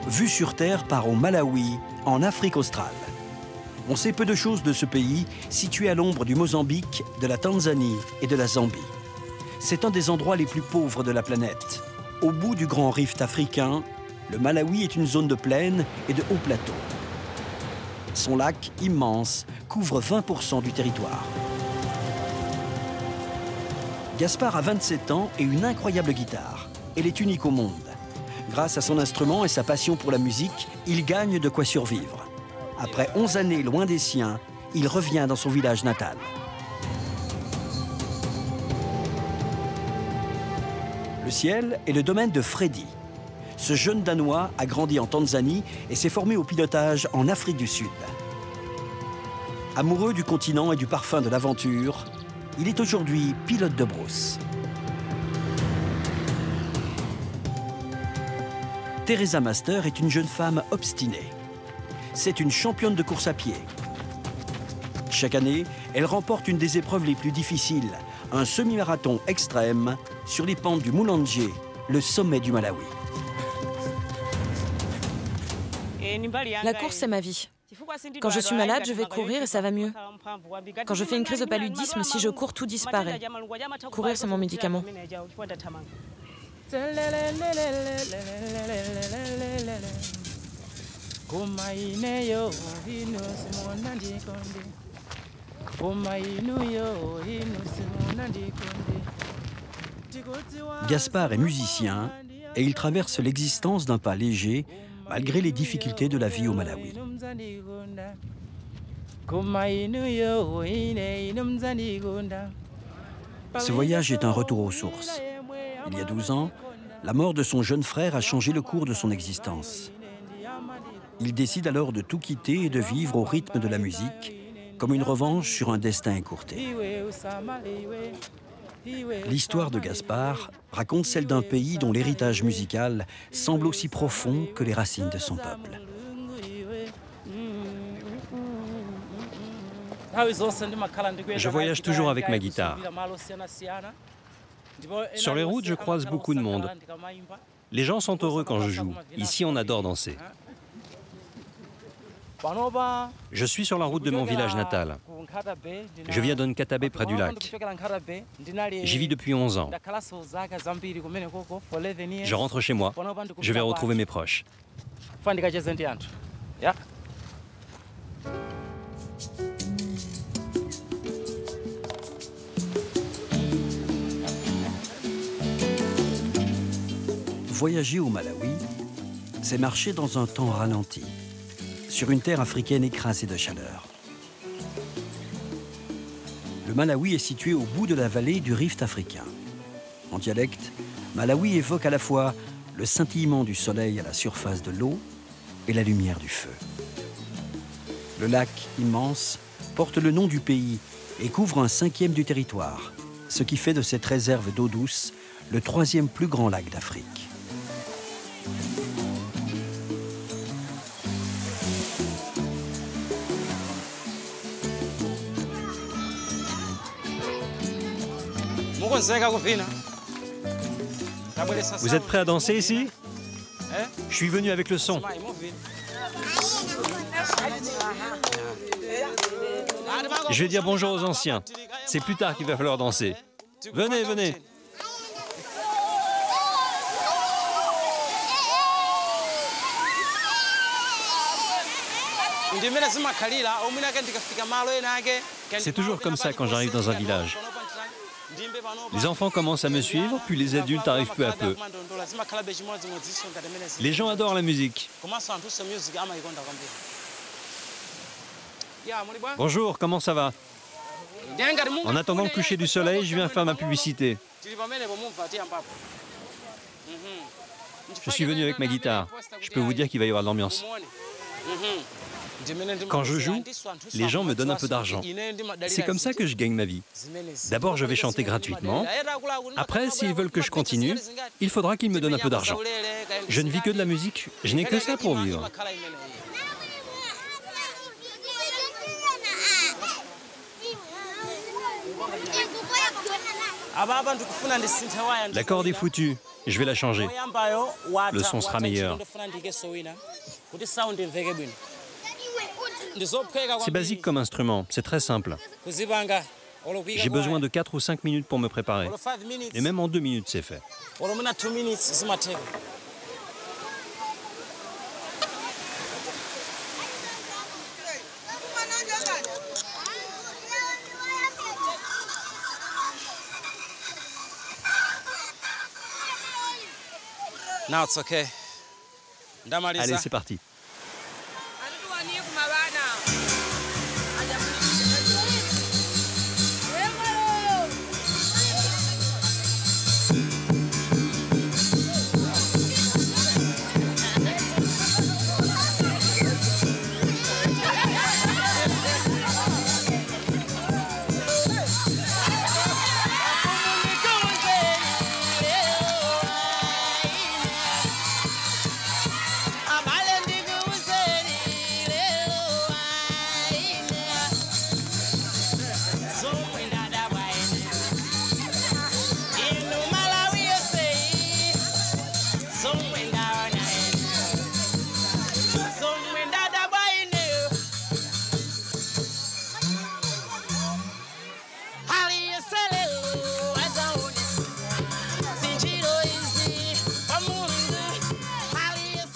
Vue sur Terre part au Malawi, en Afrique australe. On sait peu de choses de ce pays, situé à l'ombre du Mozambique, de la Tanzanie et de la Zambie. C'est un des endroits les plus pauvres de la planète. Au bout du grand rift africain, le Malawi est une zone de plaine et de hauts plateaux. Son lac, immense, couvre 20% du territoire. Gaspard a 27 ans et une incroyable guitare. Elle est unique au monde. Grâce à son instrument et sa passion pour la musique, il gagne de quoi survivre. Après 11 années loin des siens, il revient dans son village natal. Le ciel est le domaine de Freddy. Ce jeune Danois a grandi en Tanzanie et s'est formé au pilotage en Afrique du Sud. Amoureux du continent et du parfum de l'aventure, il est aujourd'hui pilote de brousse. Teresa Master est une jeune femme obstinée. C'est une championne de course à pied. Chaque année, elle remporte une des épreuves les plus difficiles, un semi-marathon extrême sur les pentes du Mulanje, le sommet du Malawi. La course, c'est ma vie. Quand je suis malade, je vais courir et ça va mieux. Quand je fais une crise de paludisme, si je cours, tout disparaît. Courir, c'est mon médicament. Gaspard est musicien et il traverse l'existence d'un pas léger malgré les difficultés de la vie au Malawi. Ce voyage est un retour aux sources. Il y a 12 ans, la mort de son jeune frère a changé le cours de son existence. Il décide alors de tout quitter et de vivre au rythme de la musique, comme une revanche sur un destin écourté. L'histoire de Gaspard raconte celle d'un pays dont l'héritage musical semble aussi profond que les racines de son peuple. Je voyage toujours avec ma guitare. Sur les routes, je croise beaucoup de monde. Les gens sont heureux quand je joue. Ici, on adore danser. Je suis sur la route de mon village natal. Je viens d'Nkatabe près du lac. J'y vis depuis 11 ans. Je rentre chez moi. Je vais retrouver mes proches. Voyager au Malawi, c'est marcher dans un temps ralenti, sur une terre africaine écrasée de chaleur. Le Malawi est situé au bout de la vallée du rift africain. En dialecte, Malawi évoque à la fois le scintillement du soleil à la surface de l'eau et la lumière du feu. Le lac, immense, porte le nom du pays et couvre un 5e du territoire, ce qui fait de cette réserve d'eau douce le 3e plus grand lac d'Afrique. Vous êtes prêts à danser ici? Je suis venu avec le son. Je vais dire bonjour aux anciens. C'est plus tard qu'il va falloir danser. Venez, venez. C'est toujours comme ça quand j'arrive dans un village. Les enfants commencent à me suivre, puis les adultes arrivent peu à peu. Les gens adorent la musique. Bonjour, comment ça va? En attendant le coucher du soleil, je viens faire ma publicité. Je suis venu avec ma guitare. Je peux vous dire qu'il va y avoir de l'ambiance. Quand je joue, les gens me donnent un peu d'argent. C'est comme ça que je gagne ma vie. D'abord, je vais chanter gratuitement. Après, s'ils veulent que je continue, il faudra qu'ils me donnent un peu d'argent. Je ne vis que de la musique. Je n'ai que ça pour vivre. L'accord est foutu. Je vais la changer. Le son sera meilleur. C'est basique comme instrument, c'est très simple. J'ai besoin de 4 ou 5 minutes pour me préparer. Et même en 2 minutes, c'est fait. Allez, c'est parti.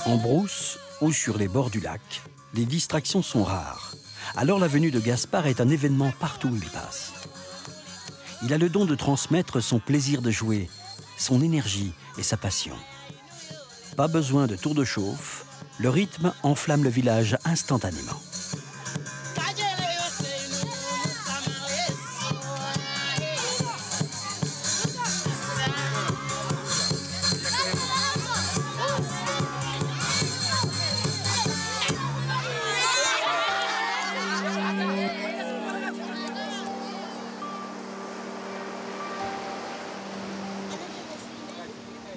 En brousse ou sur les bords du lac, les distractions sont rares. Alors la venue de Gaspard est un événement partout où il passe. Il a le don de transmettre son plaisir de jouer, son énergie et sa passion. Pas besoin de tour de chauffe, le rythme enflamme le village instantanément.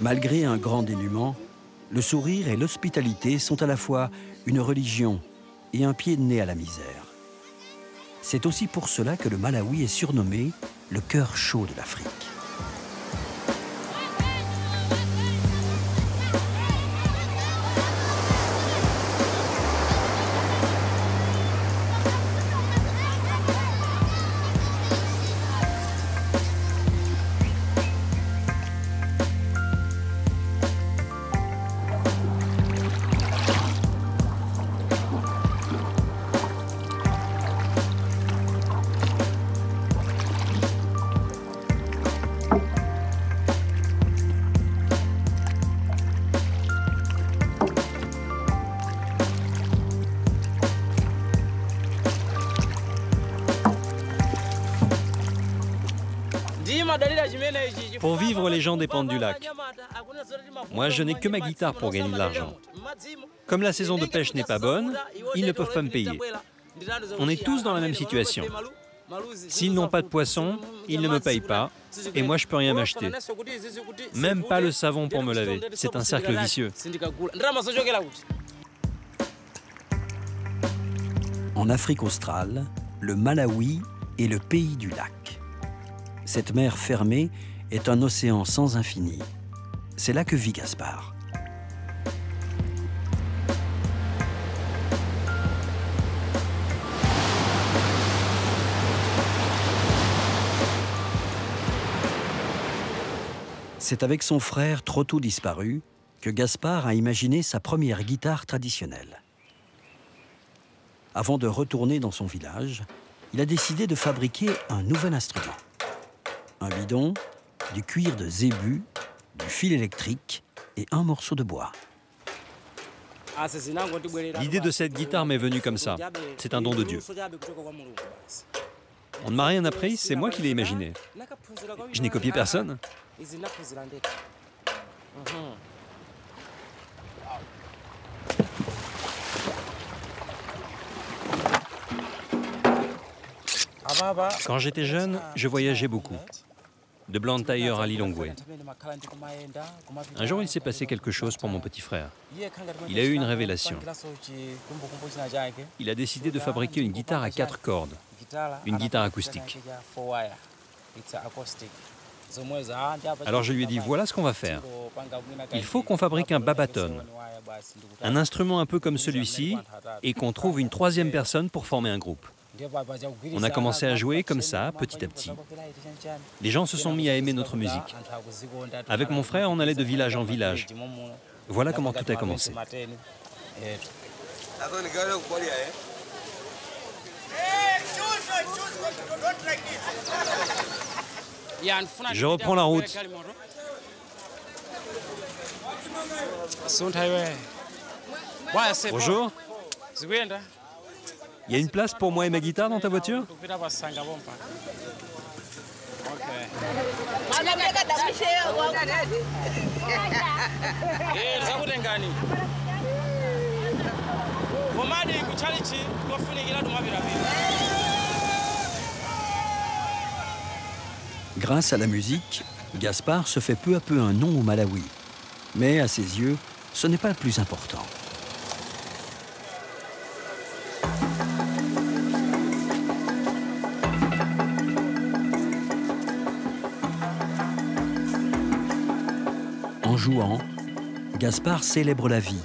Malgré un grand dénuement, le sourire et l'hospitalité sont à la fois une religion et un pied de nez à la misère. C'est aussi pour cela que le Malawi est surnommé le cœur chaud de l'Afrique. Pour vivre, les gens dépendent du lac. Moi, je n'ai que ma guitare pour gagner de l'argent. Comme la saison de pêche n'est pas bonne, ils ne peuvent pas me payer. On est tous dans la même situation. S'ils n'ont pas de poisson, ils ne me payent pas, et moi je peux rien m'acheter. Même pas le savon pour me laver. C'est un cercle vicieux. En Afrique australe, le Malawi est le pays du lac. Cette mer fermée est un océan sans infini. C'est là que vit Gaspard. C'est avec son frère trop tôt disparu que Gaspard a imaginé sa première guitare traditionnelle. Avant de retourner dans son village, il a décidé de fabriquer un nouvel instrument. Un bidon, du cuir de zébu, du fil électrique et un morceau de bois. L'idée de cette guitare m'est venue comme ça. C'est un don de Dieu. On ne m'a rien appris, c'est moi qui l'ai imaginé. Je n'ai copié personne. Quand j'étais jeune, je voyageais beaucoup. De Blantyre à Lilongwe. Un jour, il s'est passé quelque chose pour mon petit frère. Il a eu une révélation. Il a décidé de fabriquer une guitare à 4 cordes, une guitare acoustique. Alors je lui ai dit, voilà ce qu'on va faire. Il faut qu'on fabrique un babaton, un instrument un peu comme celui-ci, et qu'on trouve une troisième personne pour former un groupe. On a commencé à jouer comme ça, petit à petit. Les gens se sont mis à aimer notre musique. Avec mon frère, on allait de village en village. Voilà comment tout a commencé. Je reprends la route. Bonjour. Il y a une place pour moi et ma guitare dans ta voiture? Grâce à la musique, Gaspard se fait peu à peu un nom au Malawi. Mais à ses yeux, ce n'est pas le plus important. En jouant, Gaspard célèbre la vie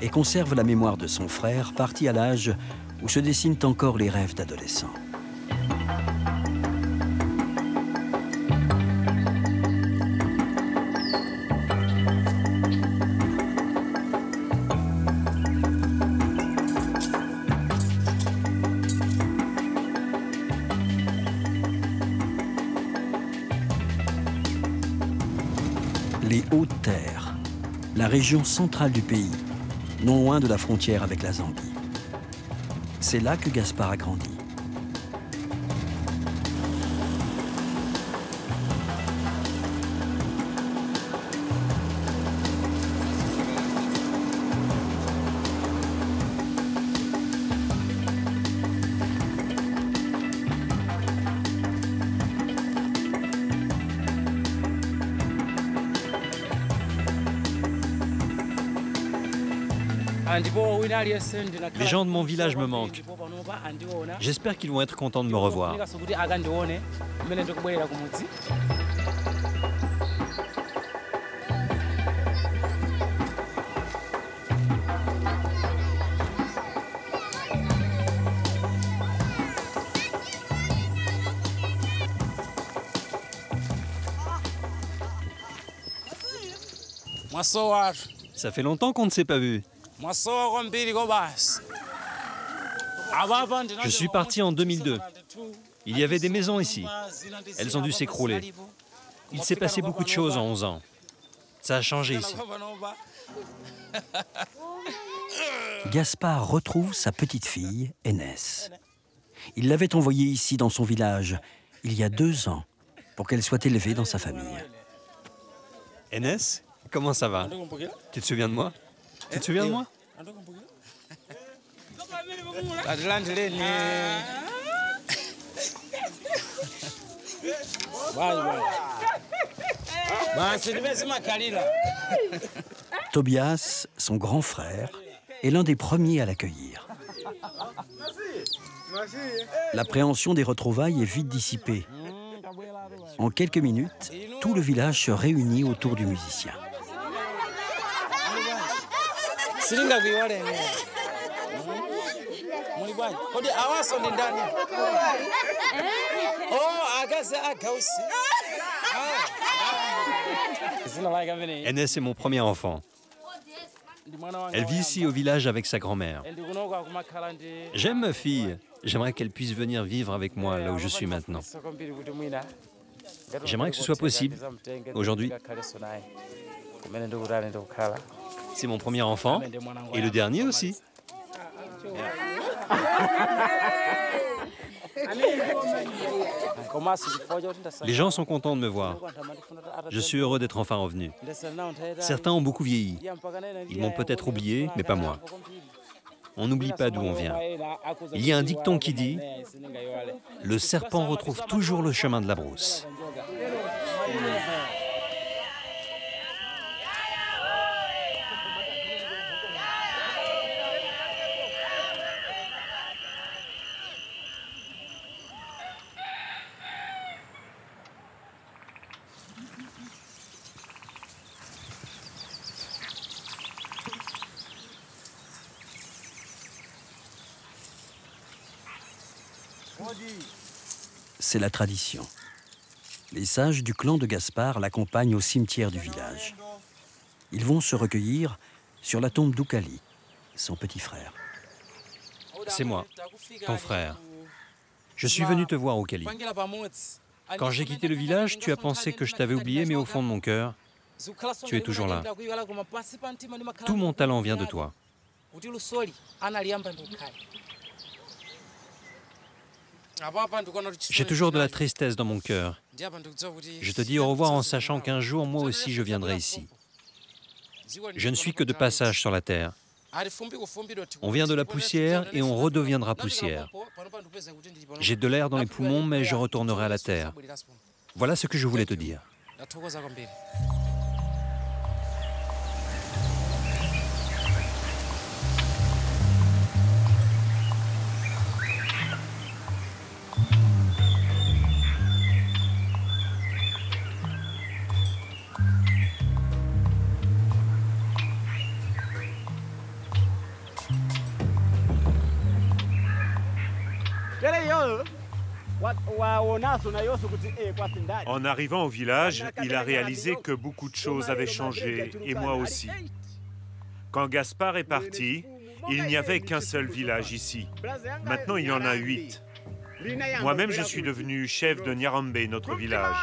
et conserve la mémoire de son frère, parti à l'âge où se dessinent encore les rêves d'adolescent. Les Hautes-Terres, la région centrale du pays, non loin de la frontière avec la Zambie. C'est là que Gaspard a grandi. Les gens de mon village me manquent. J'espère qu'ils vont être contents de me revoir. Ça fait longtemps qu'on ne s'est pas vu. Je suis parti en 2002. Il y avait des maisons ici. Elles ont dû s'écrouler. Il s'est passé beaucoup de choses en 11 ans. Ça a changé ici. Gaspard retrouve sa petite fille, Enes. Il l'avait envoyée ici dans son village il y a 2 ans pour qu'elle soit élevée dans sa famille. Enes, comment ça va? Tu te souviens de moi? Tu te souviens de moi? Tobias, son grand frère, est l'un des premiers à l'accueillir. L'appréhension des retrouvailles est vite dissipée. En quelques minutes, tout le village se réunit autour du musicien. Enes est mon premier enfant. Elle vit ici au village avec sa grand-mère. J'aime ma fille. J'aimerais qu'elle puisse venir vivre avec moi là où je suis maintenant. J'aimerais que ce soit possible aujourd'hui. C'est mon premier enfant et le dernier aussi. Les gens sont contents de me voir. Je suis heureux d'être enfin revenu. Certains ont beaucoup vieilli. Ils m'ont peut-être oublié, mais pas moi. On n'oublie pas d'où on vient. Il y a un dicton qui dit « Le serpent retrouve toujours le chemin de la brousse ». C'est la tradition. Les sages du clan de Gaspard l'accompagnent au cimetière du village. Ils vont se recueillir sur la tombe d'Oukali, son petit frère. C'est moi, ton frère. Je suis venu te voir, Oukali. Quand j'ai quitté le village, tu as pensé que je t'avais oublié, mais au fond de mon cœur, tu es toujours là. Tout mon talent vient de toi. J'ai toujours de la tristesse dans mon cœur. Je te dis au revoir en sachant qu'un jour, moi aussi, je viendrai ici. Je ne suis que de passage sur la terre. On vient de la poussière et on redeviendra poussière. J'ai de l'air dans les poumons, mais je retournerai à la terre. Voilà ce que je voulais te dire. En arrivant au village, il a réalisé que beaucoup de choses avaient changé, et moi aussi. Quand Gaspard est parti, il n'y avait qu'un seul village ici. Maintenant, il y en a 8. Moi-même, je suis devenu chef de Nyarambe, notre village.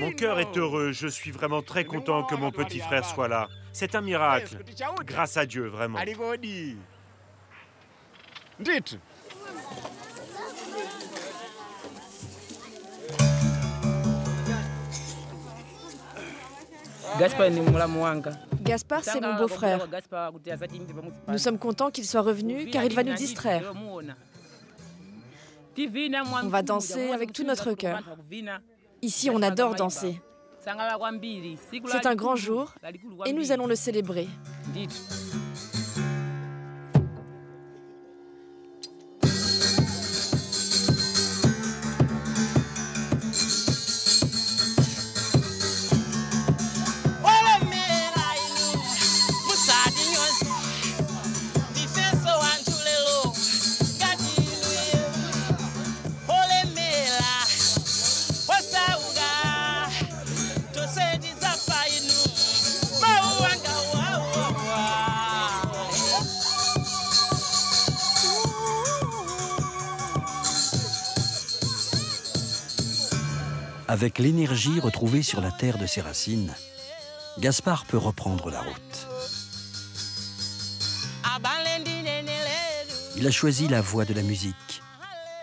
Mon cœur est heureux, je suis vraiment très content que mon petit frère soit là. C'est un miracle, grâce à Dieu, vraiment. Gaspard, c'est mon beau-frère. Nous sommes contents qu'il soit revenu car il va nous distraire. On va danser avec tout notre cœur. Ici, on adore danser. C'est un grand jour et nous allons le célébrer. Avec l'énergie retrouvée sur la terre de ses racines, Gaspard peut reprendre la route. Il a choisi la voie de la musique,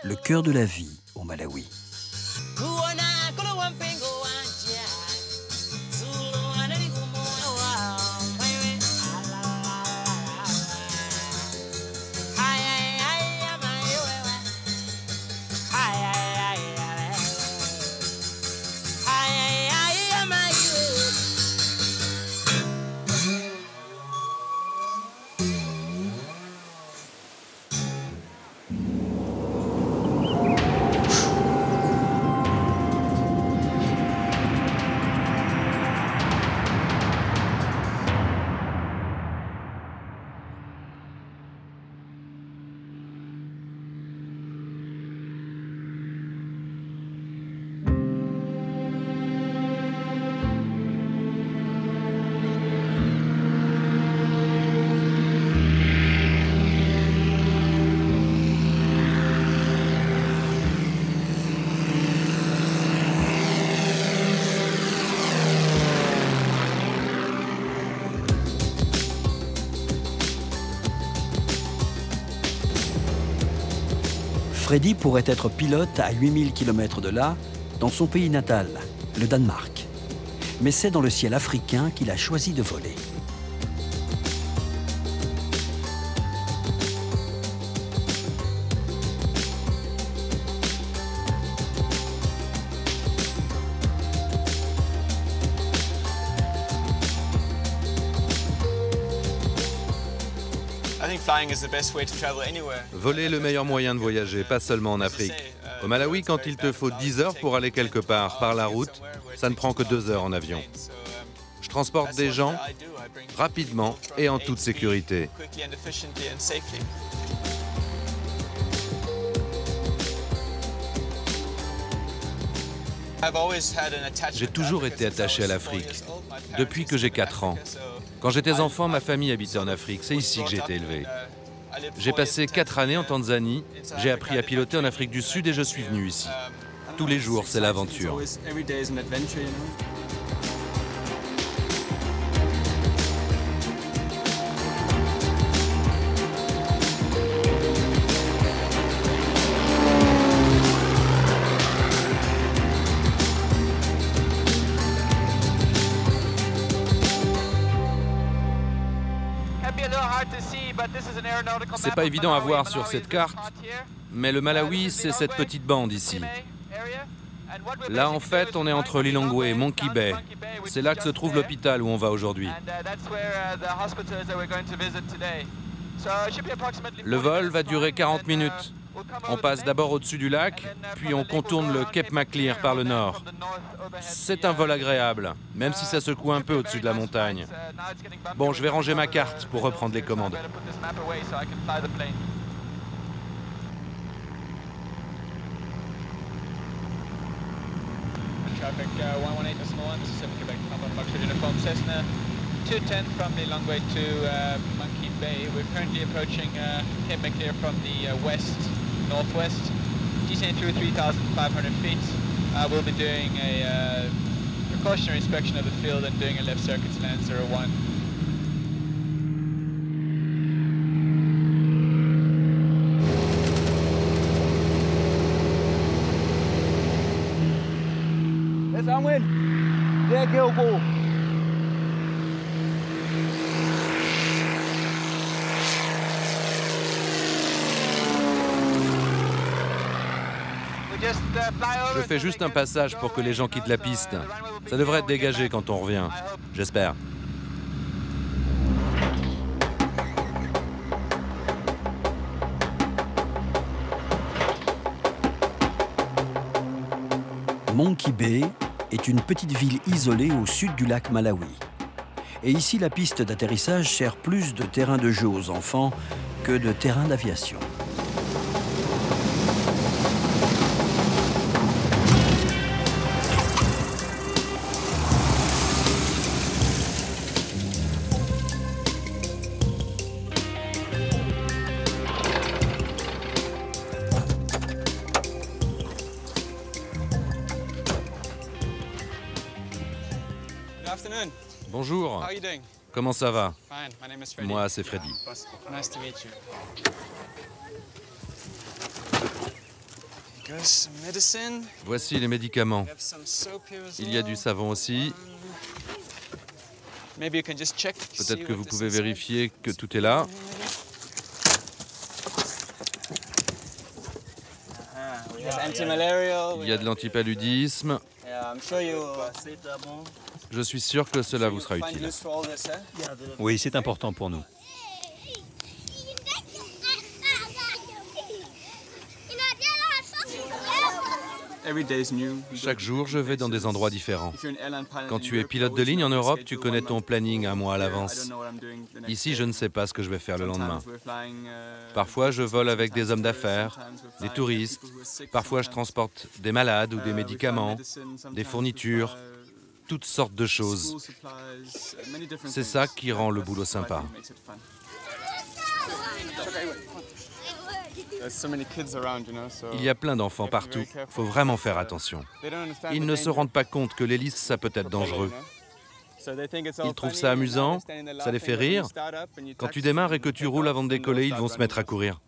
le cœur de la vie au Malawi. Freddy pourrait être pilote à 8000 km de là, dans son pays natal, le Danemark. Mais c'est dans le ciel africain qu'il a choisi de voler. Voler est le meilleur moyen de voyager, pas seulement en Afrique. Au Malawi, quand il te faut 10 heures pour aller quelque part par la route, ça ne prend que 2 heures en avion. Je transporte des gens rapidement et en toute sécurité. J'ai toujours été attaché à l'Afrique, depuis que j'ai 4 ans. Quand j'étais enfant, ma famille habitait en Afrique, c'est ici que j'ai été élevé. J'ai passé 4 années en Tanzanie, j'ai appris à piloter en Afrique du Sud et je suis venu ici. Tous les jours, c'est l'aventure. C'est pas évident à voir sur cette carte, mais le Malawi, c'est cette petite bande ici. Là, en fait, on est entre Lilongwe et Monkey Bay. C'est là que se trouve l'hôpital où on va aujourd'hui. Le vol va durer 40 minutes. On passe d'abord au-dessus du lac, puis on contourne le Cape Maclear par le nord. C'est un vol agréable, même si ça secoue un peu au-dessus de la montagne. Bon, je vais ranger ma carte pour reprendre les commandes. Traffic 118.1, Quebec, Foxtrot Uniform Cessna 210 from Lilongwe to Monkey Bay. We're currently approaching Cape Maclear from the west-northwest, descending through 3,500 feet. We'll be doing a precautionary inspection of the field and doing a left circuit to land 01. Je fais juste un passage pour que les gens quittent la piste. Ça devrait être dégagé quand on revient, j'espère. Monkey Bay est une petite ville isolée au sud du lac Malawi. Et ici, la piste d'atterrissage sert plus de terrain de jeu aux enfants que de terrain d'aviation. Bonjour, comment ça va? Moi, c'est Freddy. Voici les médicaments. Il y a du savon aussi. Peut-être que vous pouvez vérifier que tout est là. Il y a de l'antipaludisme. Je suis sûr que cela vous sera utile. Oui, c'est important pour nous. Chaque jour, je vais dans des endroits différents. Quand tu es pilote de ligne en Europe, tu connais ton planning un mois à l'avance. Ici, je ne sais pas ce que je vais faire le lendemain. Parfois, je vole avec des hommes d'affaires, des touristes. Parfois, je transporte des malades ou des médicaments, des fournitures, toutes sortes de choses. C'est ça qui rend le boulot sympa. Il y a plein d'enfants partout, il faut vraiment faire attention. Ils ne se rendent pas compte que l'hélice, ça peut être dangereux. Ils trouvent ça amusant, ça les fait rire. Quand tu démarres et que tu roules avant de décoller, ils vont se mettre à courir.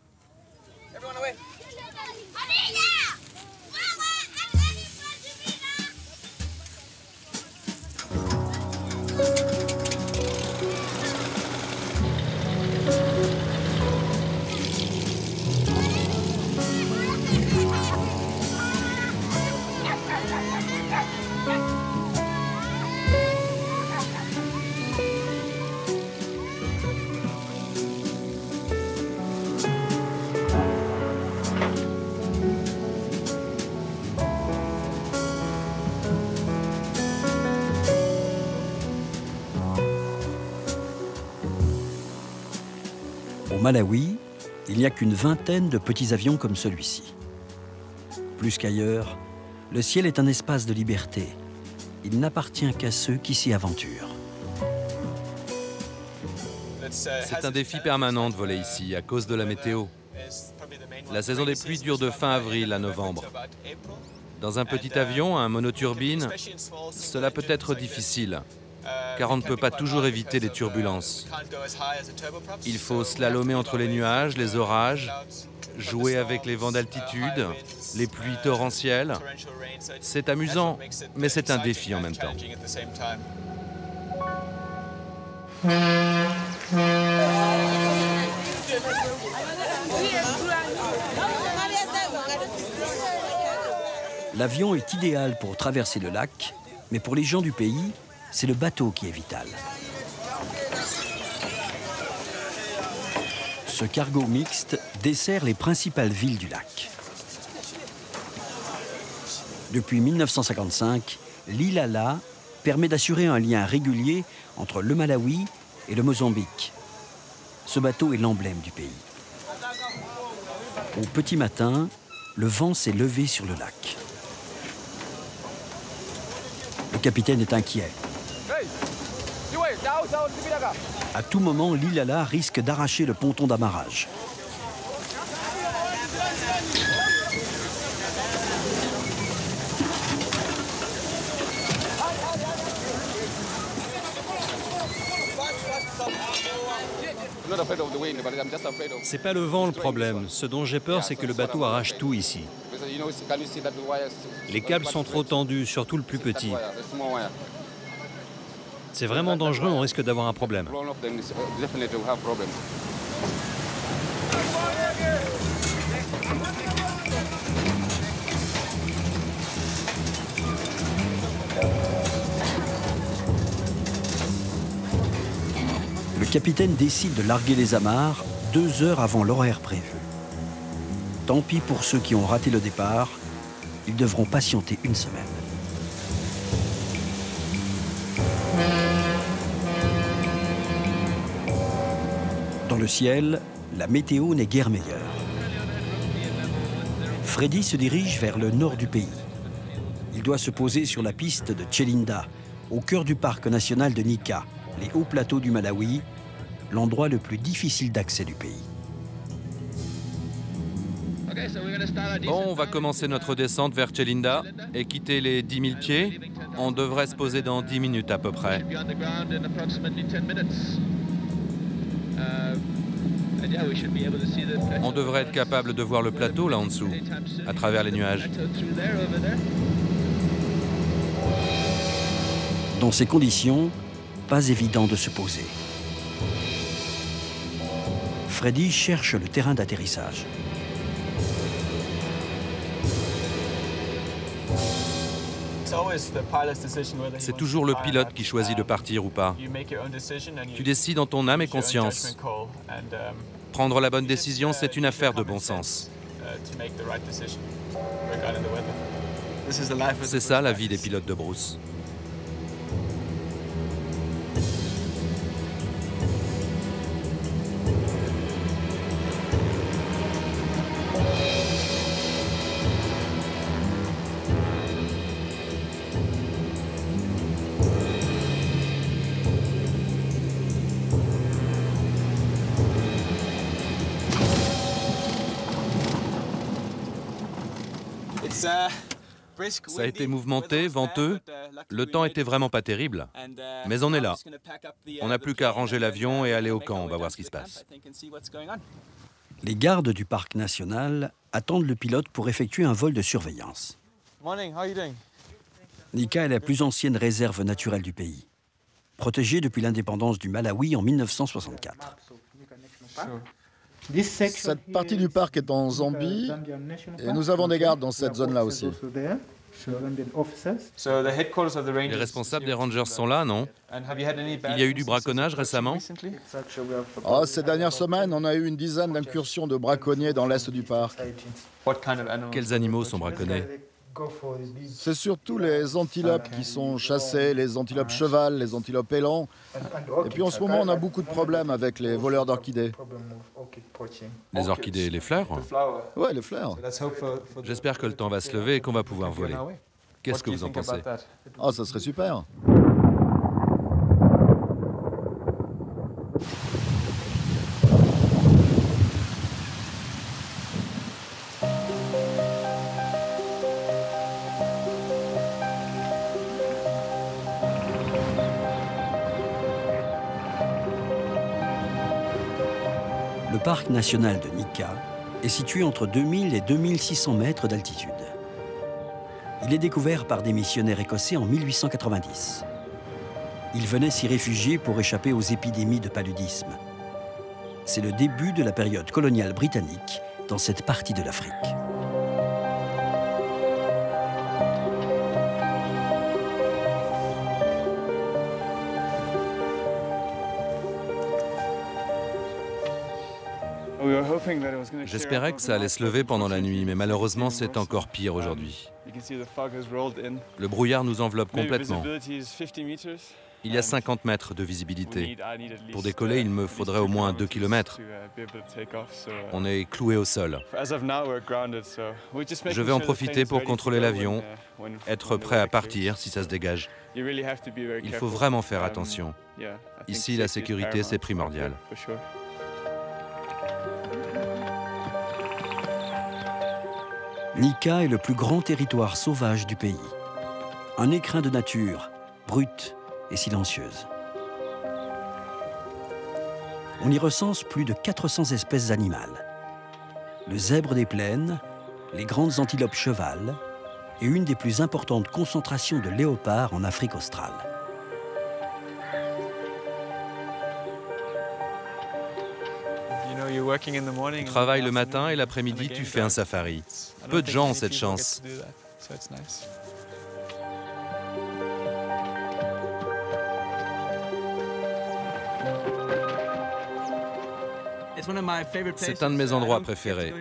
Au Malawi, il n'y a qu'une vingtaine de petits avions comme celui-ci. Plus qu'ailleurs, Le ciel est un espace de liberté. Il n'appartient qu'à ceux qui s'y aventurent. C'est un défi permanent de voler ici, à cause de la météo. La saison des pluies dure de fin avril à novembre. Dans un petit avion, un monoturbine, cela peut être difficile, car on ne peut pas toujours éviter les turbulences. Il faut slalomer entre les nuages, les orages, jouer avec les vents d'altitude, les pluies torrentielles. C'est amusant, mais c'est un défi en même temps. L'avion est idéal pour traverser le lac, mais pour les gens du pays, c'est le bateau qui est vital. Ce cargo mixte dessert les principales villes du lac. Depuis 1955, l'Ilala permet d'assurer un lien régulier entre le Malawi et le Mozambique. Ce bateau est l'emblème du pays. Au petit matin, le vent s'est levé sur le lac. Le capitaine est inquiet. À tout moment, l'Ilala risque d'arracher le ponton d'amarrage. C'est pas le vent le problème. Ce dont j'ai peur, c'est que le bateau arrache tout ici. Les câbles sont trop tendus, surtout le plus petit. C'est vraiment dangereux, on risque d'avoir un problème. Le capitaine décide de larguer les amarres 2 heures avant l'horaire prévu. Tant pis pour ceux qui ont raté le départ, ils devront patienter une semaine. Dans le ciel, la météo n'est guère meilleure. Freddy se dirige vers le nord du pays. Il doit se poser sur la piste de Tchelinda, au cœur du parc national de Nika, les hauts plateaux du Malawi, l'endroit le plus difficile d'accès du pays. Bon, on va commencer notre descente vers Tchelinda et quitter les 10 000 pieds. On devrait se poser dans 10 minutes à peu près. On devrait être capable de voir le plateau là en dessous, à travers les nuages. Dans ces conditions, pas évident de se poser. Freddy cherche le terrain d'atterrissage. C'est toujours le pilote qui choisit de partir ou pas. Tu décides en ton âme et conscience. Prendre la bonne décision, c'est une affaire de bon sens. C'est ça la vie des pilotes de brousse. Ça a été mouvementé, venteux. Le temps était vraiment pas terrible. Mais on est là. On n'a plus qu'à ranger l'avion et aller au camp. On va voir ce qui se passe. Les gardes du parc national attendent le pilote pour effectuer un vol de surveillance. Nika est la plus ancienne réserve naturelle du pays, protégée depuis l'indépendance du Malawi en 1964. Cette partie du parc est en Zambie et nous avons des gardes dans cette zone-là aussi. Les responsables des rangers sont là, non? Il y a eu du braconnage récemment? Ces dernières semaines, on a eu une dizaine d'incursions de braconniers dans l'est du parc. Quels animaux sont braconnés? C'est surtout les antilopes qui sont chassées, les antilopes cheval, les antilopes élans. Et puis en ce moment, on a beaucoup de problèmes avec les voleurs d'orchidées. Les orchidées et les fleurs? Ouais, les fleurs. J'espère que le temps va se lever et qu'on va pouvoir voler. Qu'est-ce que vous en pensez? Ah, ça serait super. Le parc national de Nika est situé entre 2000 et 2600 mètres d'altitude. Il est découvert par des missionnaires écossais en 1890. Ils venaient s'y réfugier pour échapper aux épidémies de paludisme. C'est le début de la période coloniale britannique dans cette partie de l'Afrique. J'espérais que ça allait se lever pendant la nuit, mais malheureusement, c'est encore pire aujourd'hui. Le brouillard nous enveloppe complètement. Il y a 50 mètres de visibilité. Pour décoller, il me faudrait au moins 2 km. On est cloué au sol. Je vais en profiter pour contrôler l'avion, être prêt à partir si ça se dégage. Il faut vraiment faire attention. Ici, la sécurité, c'est primordial. Nika est le plus grand territoire sauvage du pays. Un écrin de nature, brute et silencieuse. On y recense plus de 400 espèces animales. Le zèbre des plaines, les grandes antilopes cheval et une des plus importantes concentrations de léopards en Afrique australe. Tu travailles le matin et l'après-midi, tu fais un safari. Peu de gens ont cette chance. C'est un de mes endroits préférés.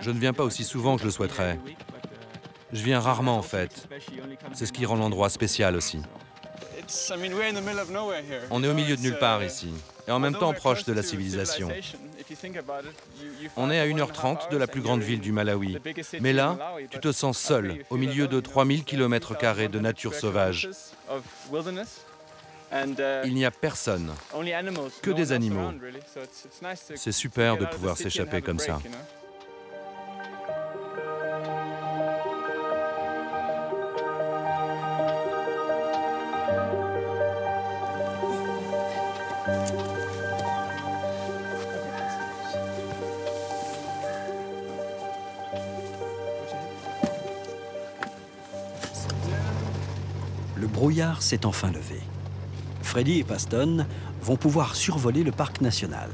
Je ne viens pas aussi souvent que je le souhaiterais. Je viens rarement en fait. C'est ce qui rend l'endroit spécial aussi. On est au milieu de nulle part ici, et en même temps proche de la civilisation. On est à 1h30 de la plus grande ville du Malawi. Mais là, tu te sens seul, au milieu de 3000 km² de nature sauvage. Il n'y a personne, que des animaux. C'est super de pouvoir s'échapper comme ça. Le brouillard s'est enfin levé. Freddy et Paston vont pouvoir survoler le parc national.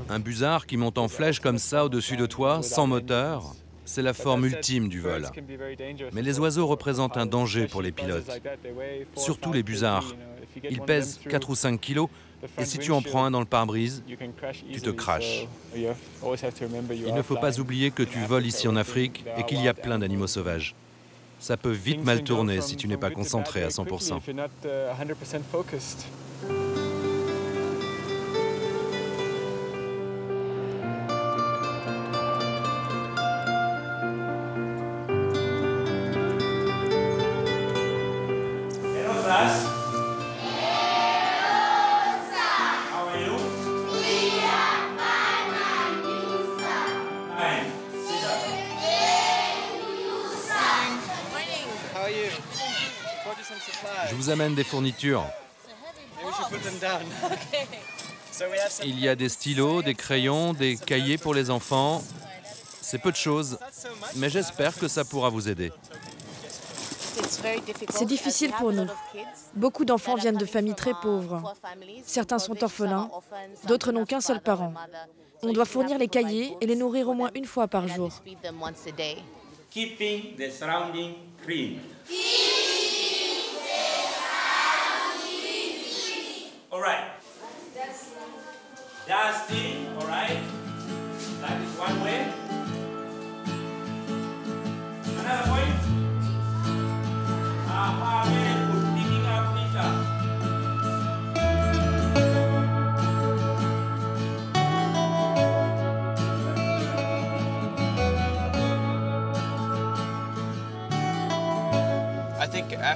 Un busard qui monte en flèche comme ça au-dessus de toi, sans moteur, c'est la forme ultime du vol. Mais les oiseaux représentent un danger pour les pilotes, surtout les busards. Ils pèsent 4 ou 5 kilos, et si tu en prends un dans le pare-brise, tu te craches. Il ne faut pas oublier que tu voles ici en Afrique et qu'il y a plein d'animaux sauvages. Ça peut vite mal tourner si tu n'es pas concentré à 100%. Je vous amène des fournitures. Il y a des stylos, des crayons, des cahiers pour les enfants. C'est peu de choses, mais j'espère que ça pourra vous aider. C'est difficile pour nous. Beaucoup d'enfants viennent de familles très pauvres. Certains sont orphelins, d'autres n'ont qu'un seul parent. On doit fournir les cahiers et les nourrir au moins une fois par jour. All right. Dusty, all right.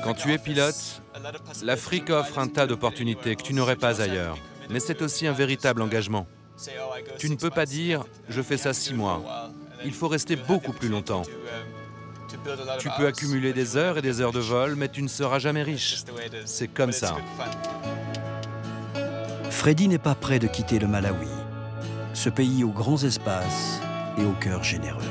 Quand tu es pilote, l'Afrique offre un tas d'opportunités que tu n'aurais pas ailleurs. Mais c'est aussi un véritable engagement. Tu ne peux pas dire « je fais ça 6 mois ». Il faut rester beaucoup plus longtemps. Tu peux accumuler des heures et des heures de vol, mais tu ne seras jamais riche. C'est comme ça. Freddy n'est pas prêt de quitter le Malawi, ce pays aux grands espaces et au cœur généreux.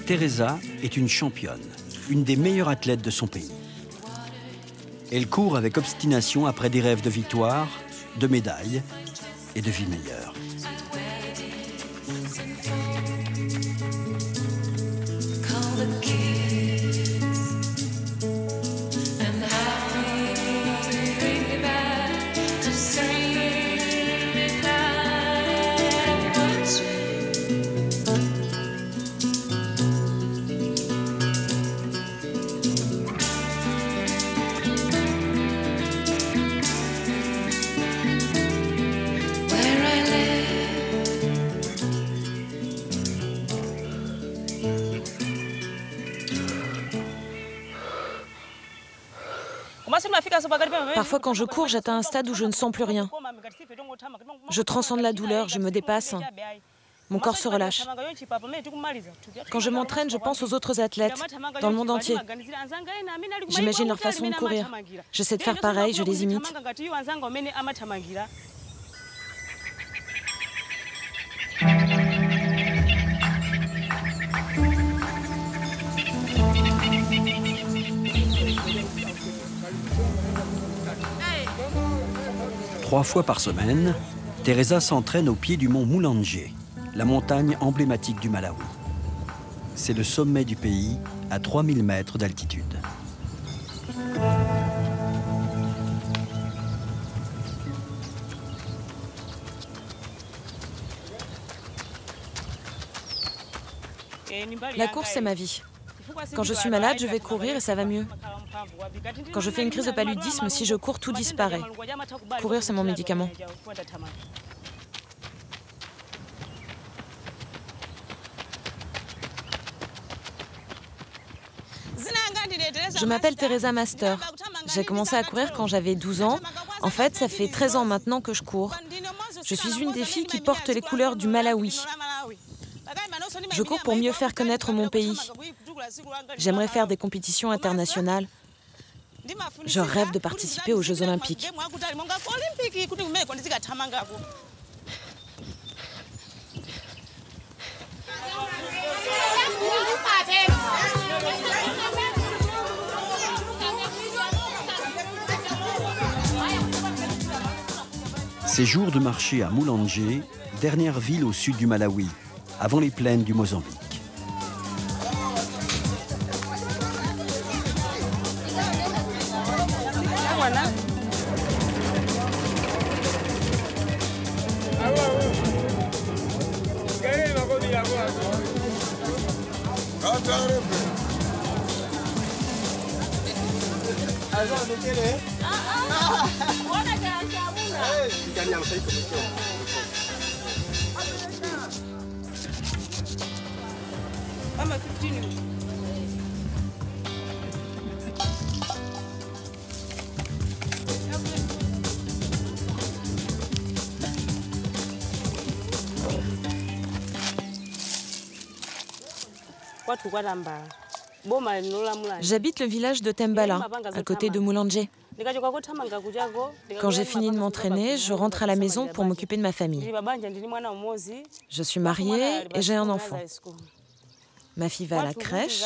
Teresa est une championne, une des meilleures athlètes de son pays. Elle court avec obstination après des rêves de victoire, de médailles et de vie meilleure. Parfois, quand je cours, j'atteins un stade où je ne sens plus rien. Je transcende la douleur, je me dépasse. Mon corps se relâche. Quand je m'entraîne, je pense aux autres athlètes dans le monde entier. J'imagine leur façon de courir. J'essaie de faire pareil, je les imite. Trois fois par semaine, Teresa s'entraîne au pied du mont Mulanje, la montagne emblématique du Malawi. C'est le sommet du pays, à 3000 mètres d'altitude. La course, c'est ma vie. Quand je suis malade, je vais courir et ça va mieux. Quand je fais une crise de paludisme, si je cours, tout disparaît. Courir, c'est mon médicament. Je m'appelle Teresa Master. J'ai commencé à courir quand j'avais 12 ans. En fait, ça fait 13 ans maintenant que je cours. Je suis une des filles qui porte les couleurs du Malawi. Je cours pour mieux faire connaître mon pays. J'aimerais faire des compétitions internationales. Je rêve de participer aux Jeux Olympiques. Ces jours de marché à Mulanje, dernière ville au sud du Malawi, avant les plaines du Mozambique. J'habite le village de Tembala, à côté de Mulanje. Quand j'ai fini de m'entraîner, je rentre à la maison pour m'occuper de ma famille. Je suis mariée et j'ai un enfant. Ma fille va à la crèche.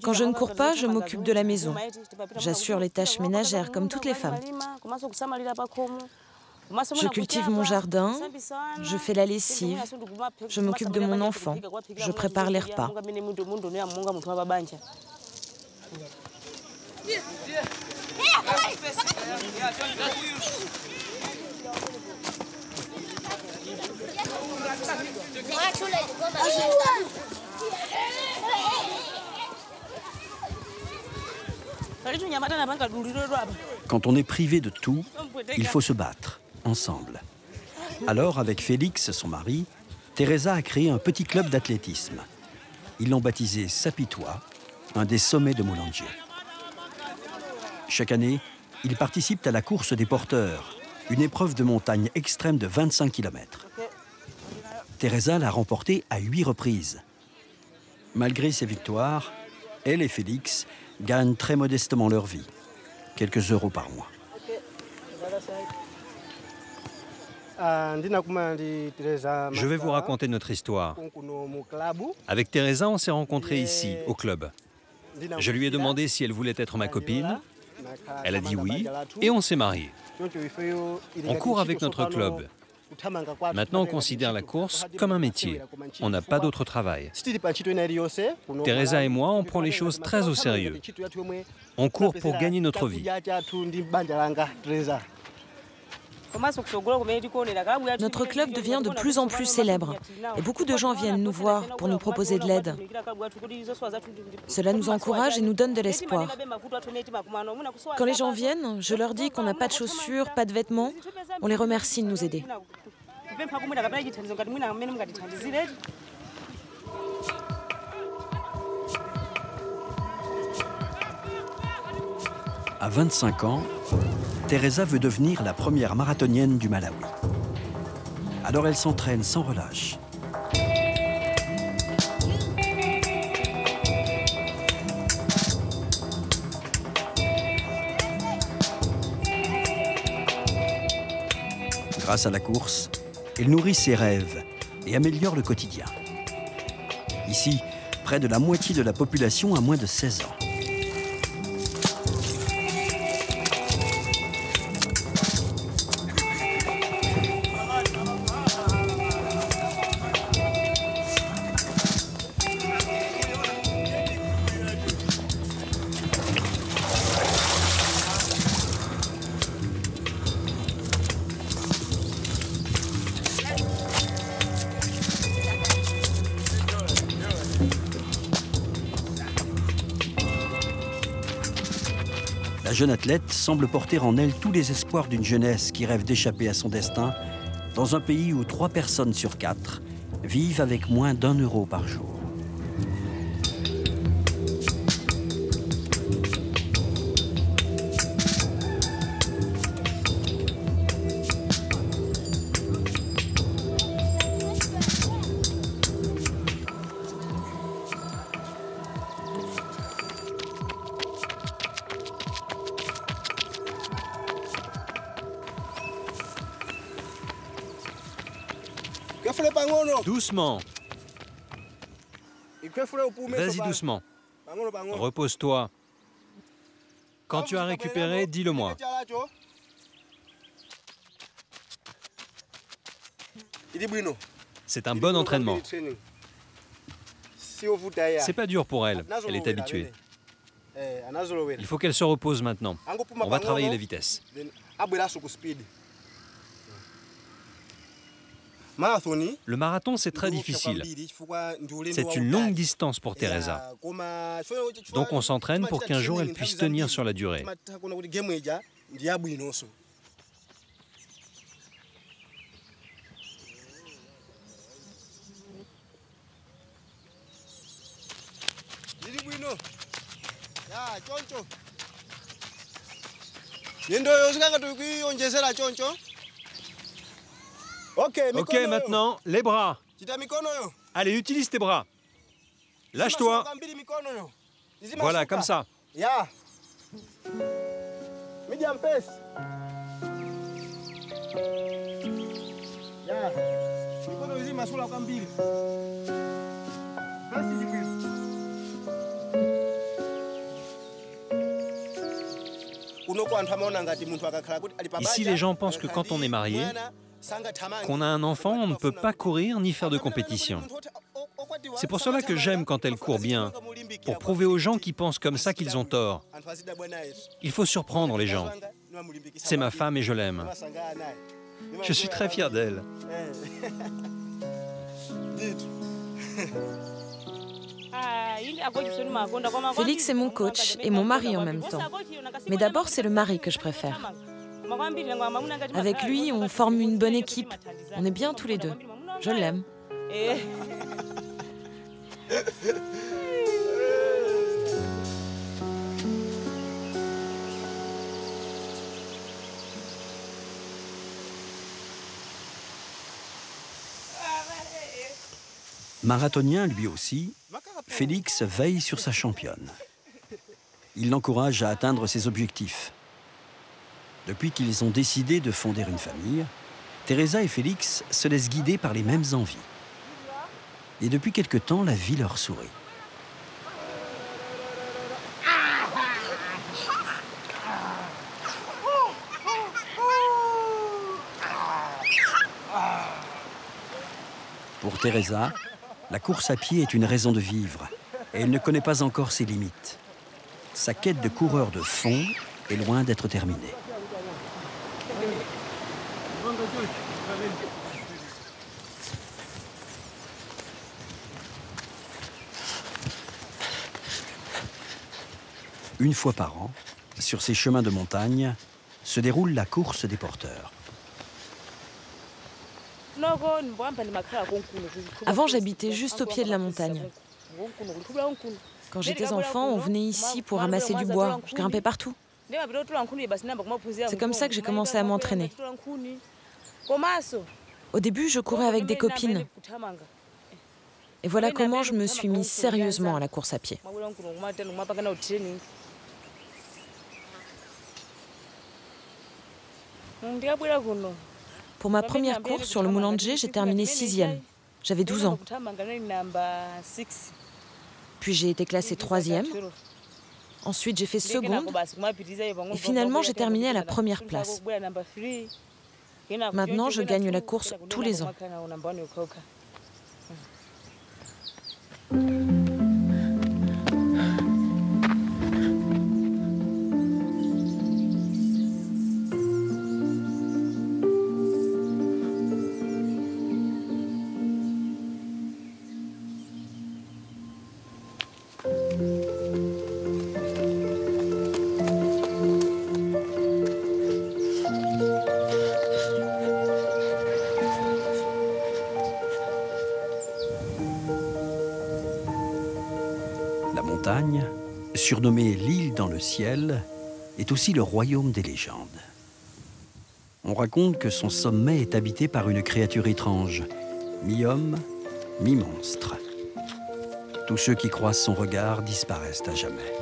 Quand je ne cours pas, je m'occupe de la maison. J'assure les tâches ménagères comme toutes les femmes. Je cultive mon jardin, je fais la lessive, je m'occupe de mon enfant, je prépare les repas. Quand on est privé de tout, il faut se battre, ensemble. Alors, avec Félix, son mari, Teresa a créé un petit club d'athlétisme. Ils l'ont baptisé Sapitoa, un des sommets de Mulanje. Chaque année, ils participent à la course des porteurs, une épreuve de montagne extrême de 25 km. Teresa l'a remportée à 8 reprises. Malgré ses victoires, elle et Félix gagnent très modestement leur vie, quelques euros par mois. Je vais vous raconter notre histoire. Avec Teresa, on s'est rencontrés ici, au club. Je lui ai demandé si elle voulait être ma copine. Elle a dit oui, et on s'est mariés. On court avec notre club. Maintenant, on considère la course comme un métier. On n'a pas d'autre travail. Teresa et moi, on prend les choses très au sérieux. On court pour gagner notre vie. Notre club devient de plus en plus célèbre et beaucoup de gens viennent nous voir pour nous proposer de l'aide. Cela nous encourage et nous donne de l'espoir. Quand les gens viennent, je leur dis qu'on n'a pas de chaussures, pas de vêtements. On les remercie de nous aider. À 25 ans, Teresa veut devenir la première marathonienne du Malawi. Alors elle s'entraîne sans relâche. Grâce à la course, elle nourrit ses rêves et améliore le quotidien. Ici, près de la moitié de la population a moins de 16 ans. La jeune athlète semble porter en elle tous les espoirs d'une jeunesse qui rêve d'échapper à son destin dans un pays où 3 personnes sur 4 vivent avec moins d'1 euro par jour. Doucement. Vas-y doucement. Repose-toi. Quand tu as récupéré, dis-le-moi. C'est un bon entraînement. C'est pas dur pour elle. Elle est habituée. Il faut qu'elle se repose maintenant. On va travailler la vitesse. Le marathon, c'est très difficile. C'est une longue distance pour Teresa. Donc on s'entraîne pour qu'un jour elle puisse tenir sur la durée. Ok, maintenant, les bras. Allez, utilise tes bras. Lâche-toi. Voilà, comme ça. Ici, les gens pensent que quand on est marié, qu'on a un enfant, on ne peut pas courir ni faire de compétition. C'est pour cela que j'aime quand elle court bien, pour prouver aux gens qui pensent comme ça qu'ils ont tort. Il faut surprendre les gens. C'est ma femme et je l'aime. Je suis très fier d'elle. Félix est mon coach et mon mari en même temps. Mais d'abord, c'est le mari que je préfère. Avec lui, on forme une bonne équipe. On est bien tous les deux. Je l'aime. Marathonien lui aussi, Félix veille sur sa championne. Il l'encourage à atteindre ses objectifs. Depuis qu'ils ont décidé de fonder une famille, Teresa et Félix se laissent guider par les mêmes envies. Et depuis quelque temps, la vie leur sourit. Pour Teresa, la course à pied est une raison de vivre et elle ne connaît pas encore ses limites. Sa quête de coureur de fond est loin d'être terminée. Une fois par an, sur ces chemins de montagne, se déroule la course des porteurs. Avant, j'habitais juste au pied de la montagne. Quand j'étais enfant, on venait ici pour ramasser du bois. Je grimpais partout. C'est comme ça que j'ai commencé à m'entraîner. Au début, je courais avec des copines. Et voilà comment je me suis mise sérieusement à la course à pied. Pour ma première course sur le Mulanje, j'ai terminé 6e. J'avais 12 ans. Puis j'ai été classée 3e. Ensuite, j'ai fait seconde. Et finalement, j'ai terminé à la première place. Maintenant, je gagne la course tous les ans. La montagne, surnommée l'île dans le ciel, est aussi le royaume des légendes. On raconte que son sommet est habité par une créature étrange, mi-homme, mi-monstre. Tous ceux qui croisent son regard disparaissent à jamais.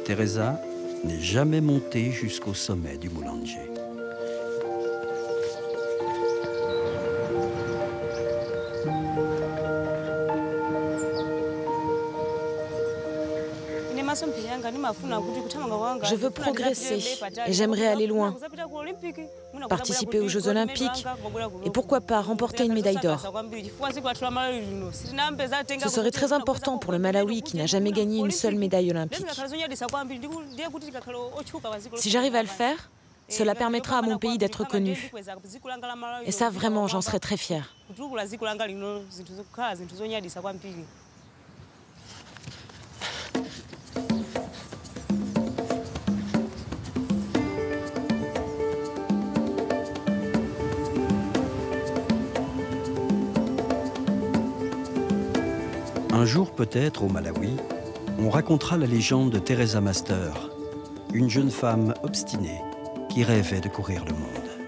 Teresa n'est jamais montée jusqu'au sommet du Mulanje. Je veux progresser et j'aimerais aller loin. Participer aux Jeux Olympiques et pourquoi pas remporter une médaille d'or. Ce serait très important pour le Malawi qui n'a jamais gagné une seule médaille olympique. Si j'arrive à le faire, cela permettra à mon pays d'être connu. Et ça, vraiment, j'en serais très fière. Un jour peut-être, au Malawi, on racontera la légende de Teresa Master, une jeune femme obstinée qui rêvait de courir le monde.